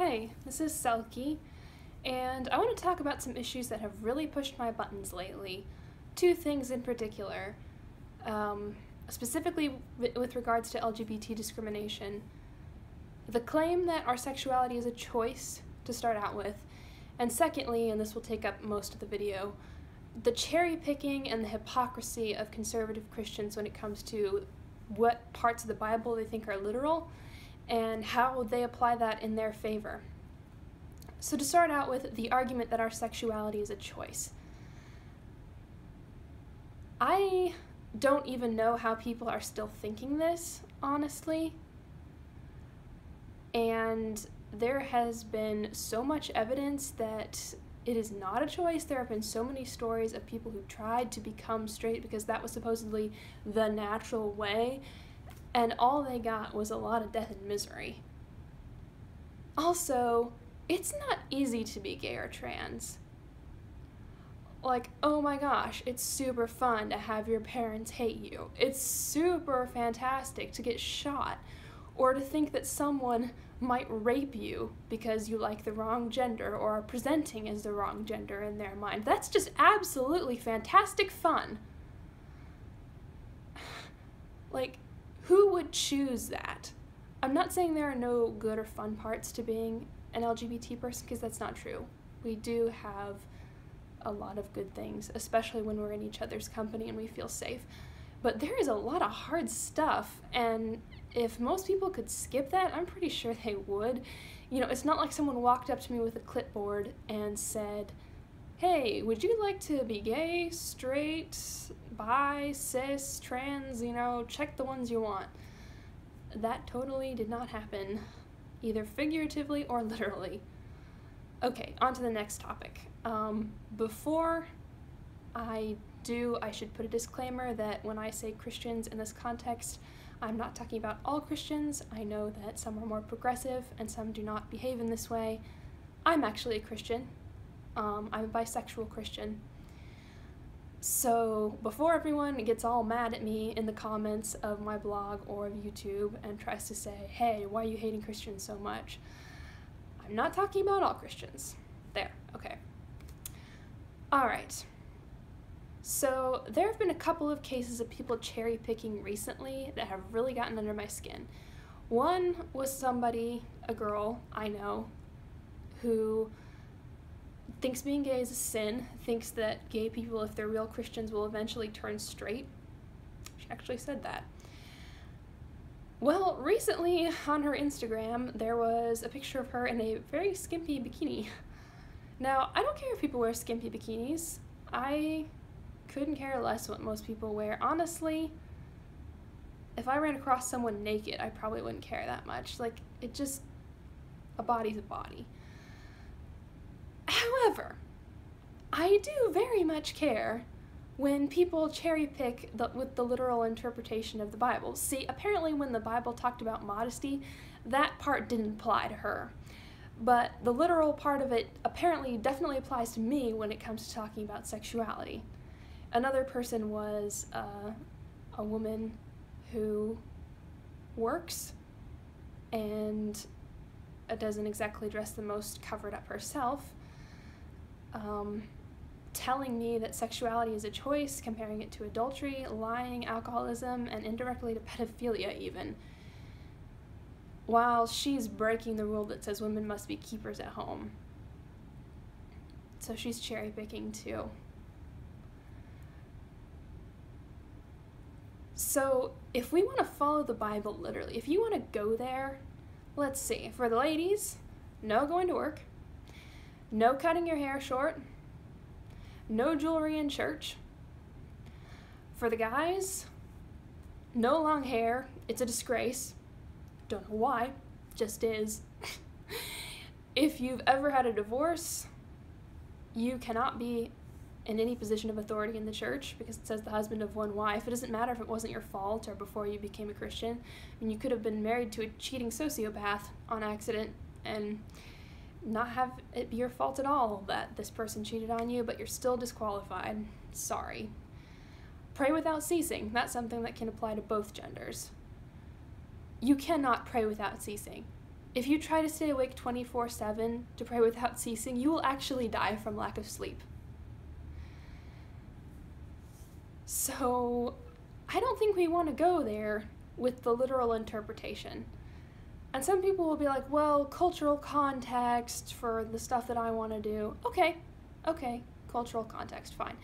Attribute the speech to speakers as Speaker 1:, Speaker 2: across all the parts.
Speaker 1: Hey, this is Selkie, and I want to talk about some issues that have really pushed my buttons lately. Two things in particular, specifically with regards to LGBT discrimination. The claim that our sexuality is a choice, to start out with, and secondly, and this will take up most of the video, the cherry picking and the hypocrisy of conservative Christians when it comes to what parts of the Bible they think are literal and how they apply that in their favor. So to start out with, the argument that our sexuality is a choice. I don't even know how people are still thinking this, honestly. And there has been so much evidence that it is not a choice. There have been so many stories of people who tried to become straight because that was supposedly the natural way, and all they got was a lot of death and misery. Also, it's not easy to be gay or trans. Like, oh my gosh, it's super fun to have your parents hate you. It's super fantastic to get shot, or to think that someone might rape you because you like the wrong gender or are presenting as the wrong gender in their mind. That's just absolutely fantastic fun. Like, who would choose that? I'm not saying there are no good or fun parts to being an LGBT person, because that's not true. We do have a lot of good things, especially when we're in each other's company and we feel safe. But there is a lot of hard stuff, and if most people could skip that, I'm pretty sure they would. You know, it's not like someone walked up to me with a clipboard and said, hey, would you like to be gay, straight, bi, cis, trans, check the ones you want. That totally did not happen, either figuratively or literally. Okay, on to the next topic. Before I should put a disclaimer that when I say Christians in this context, I'm not talking about all Christians. I know that some are more progressive and some do not behave in this way. I'm actually a Christian. I'm a bisexual Christian. So before everyone gets all mad at me in the comments of my blog or of YouTube and tries to say, hey, why are you hating Christians so much? I'm not talking about all Christians. There, okay. All right. So there have been a couple of cases of people cherry picking recently that have really gotten under my skin. One was somebody, a girl I know, who thinks being gay is a sin, thinks that gay people, if they're real Christians, will eventually turn straight. She actually said that. Well, recently on her Instagram, there was a picture of her in a very skimpy bikini. Now, I don't care if people wear skimpy bikinis. I couldn't care less what most people wear. Honestly, if I ran across someone naked, I probably wouldn't care that much. Like, a body's a body. However, I do very much care when people cherry pick with the literal interpretation of the Bible. See, apparently when the Bible talked about modesty, that part didn't apply to her. But the literal part of it apparently definitely applies to me when it comes to talking about sexuality. Another person was a woman who works and doesn't exactly dress the most covered up herself, telling me that sexuality is a choice, comparing it to adultery, lying, alcoholism, and indirectly to pedophilia even, while she's breaking the rule that says women must be keepers at home. So she's cherry picking too. So if we want to follow the Bible literally, if you want to go there, let's see, for the ladies, no going to work, no cutting your hair short, no jewelry in church. For the guys, no long hair, it's a disgrace. Don't know why, just is. If you've ever had a divorce, you cannot be in any position of authority in the church because it says the husband of one wife. It doesn't matter if it wasn't your fault or before you became a Christian. I mean, you could have been married to a cheating sociopath on accident and not have it be your fault at all that this person cheated on you, but you're still disqualified. Sorry. Pray without ceasing. That's something that can apply to both genders. You cannot pray without ceasing. If you try to stay awake 24/7 to pray without ceasing, you will actually die from lack of sleep. So I don't think we want to go there with the literal interpretation. And some people will be like, well, cultural context for the stuff that I want to do. Okay, cultural context, fine.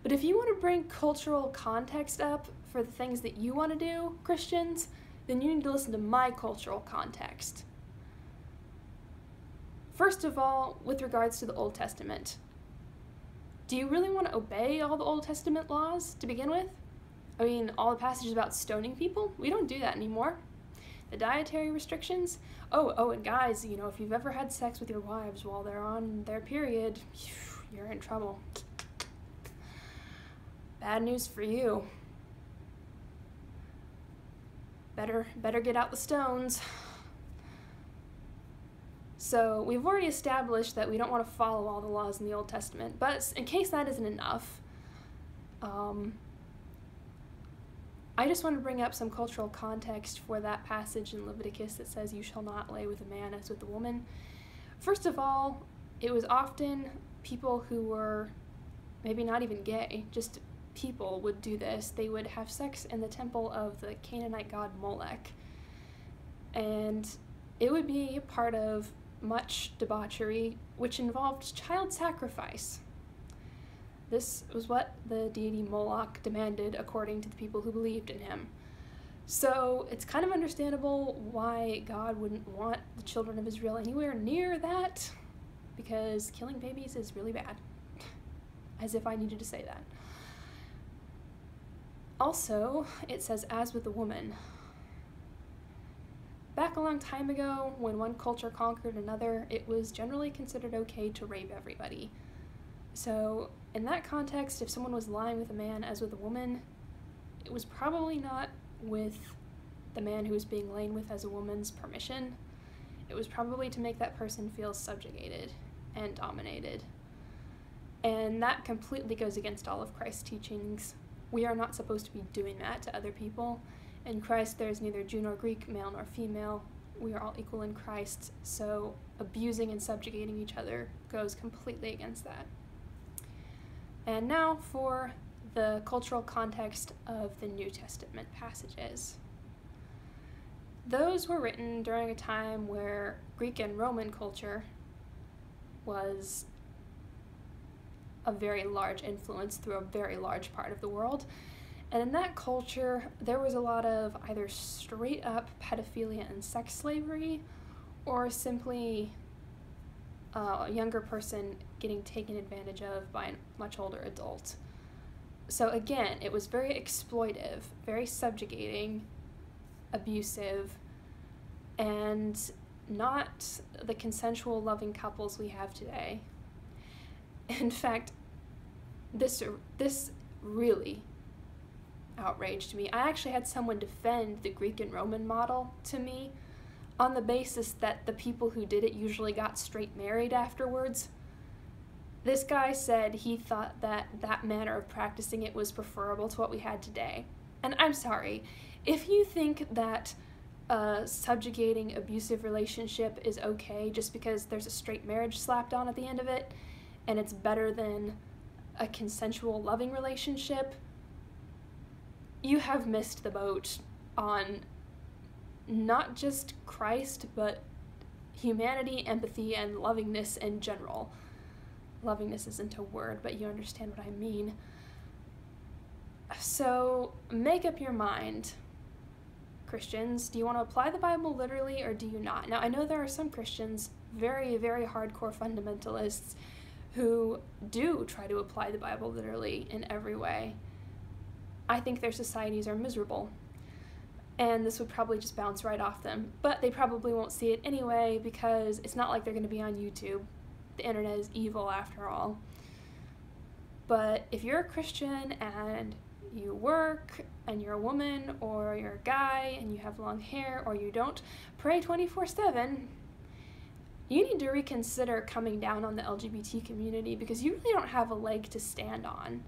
Speaker 1: But if you want to bring cultural context up for the things that you want to do, Christians, then you need to listen to my cultural context. First of all, with regards to the Old Testament, do you really want to obey all the Old Testament laws to begin with? I mean, all the passages about stoning people? We don't do that anymore. The dietary restrictions? Oh, and guys, you know, if you've ever had sex with your wives while they're on their period, you're in trouble. Bad news for you. Better get out the stones. So we've already established that we don't want to follow all the laws in the Old Testament, but in case that isn't enough, I just want to bring up some cultural context for that passage in Leviticus that says you shall not lay with a man as with a woman. First of all, it was often people who were maybe not even gay, just people would do this. They would have sex in the temple of the Canaanite god Molech. And it would be part of much debauchery, which involved child sacrifice. This was what the deity Moloch demanded according to the people who believed in him. So it's kind of understandable why God wouldn't want the children of Israel anywhere near that, because killing babies is really bad. As if I needed to say that. Also, it says, as with the woman. Back a long time ago, when one culture conquered another, it was generally considered okay to rape everybody. So, in that context, if someone was lying with a man as with a woman, it was probably not with the man who was being lain with as a woman's permission. It was probably to make that person feel subjugated and dominated. And that completely goes against all of Christ's teachings. We are not supposed to be doing that to other people. In Christ, there is neither Jew nor Greek, male nor female. We are all equal in Christ, so abusing and subjugating each other goes completely against that. And now for the cultural context of the New Testament passages. Those were written during a time where Greek and Roman culture was a very large influence through a very large part of the world. And in that culture, there was a lot of either straight up pedophilia and sex slavery, or simply a younger person getting taken advantage of by a much older adult. So again, it was very exploitive, very subjugating, abusive, and not the consensual, loving couples we have today. In fact, this really outraged me. I actually had someone defend the Greek and Roman model to me on the basis that the people who did it usually got straight married afterwards. This guy said he thought that that manner of practicing it was preferable to what we had today. And I'm sorry, if you think that a subjugating, abusive relationship is okay just because there's a straight marriage slapped on at the end of it, and it's better than a consensual, loving relationship, you have missed the boat on not just Christ, but humanity, empathy, and lovingness in general. Lovingness isn't a word, but you understand what I mean. So make up your mind, Christians. Do you want to apply the Bible literally, or do you not? Now, I know there are some Christians, very, very hardcore fundamentalists, who do try to apply the Bible literally in every way. I think their societies are miserable, and this would probably just bounce right off them. But they probably won't see it anyway, because it's not like they're going to be on YouTube. The internet is evil after all. But if you're a Christian and you work, and you're a woman, or you're a guy, and you have long hair, or you don't pray 24/7, you need to reconsider coming down on the LGBT community, because you really don't have a leg to stand on.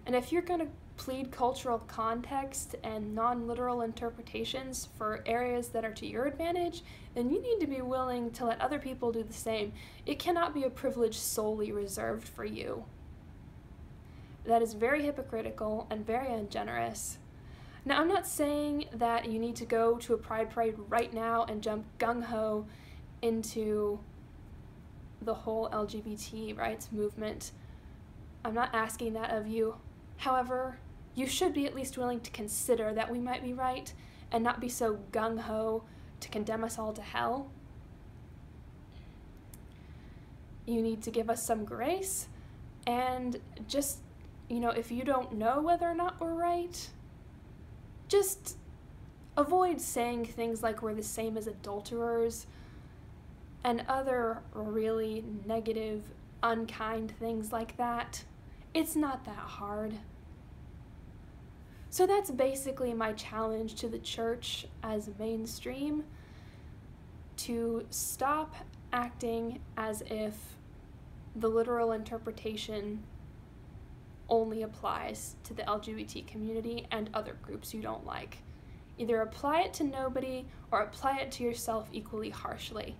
Speaker 1: And if you're going to plead cultural context and non-literal interpretations for areas that are to your advantage, then you need to be willing to let other people do the same. It cannot be a privilege solely reserved for you. That is very hypocritical and very ungenerous. Now, I'm not saying that you need to go to a pride parade right now and jump gung-ho into the whole LGBT rights movement. I'm not asking that of you. However, you should be at least willing to consider that we might be right and not be so gung-ho to condemn us all to hell. You need to give us some grace, and just, if you don't know whether or not we're right, just avoid saying things like we're the same as adulterers and other really negative, unkind things like that. It's not that hard. So that's basically my challenge to the church as mainstream, to stop acting as if the literal interpretation only applies to the LGBT community and other groups you don't like. Either apply it to nobody or apply it to yourself equally harshly.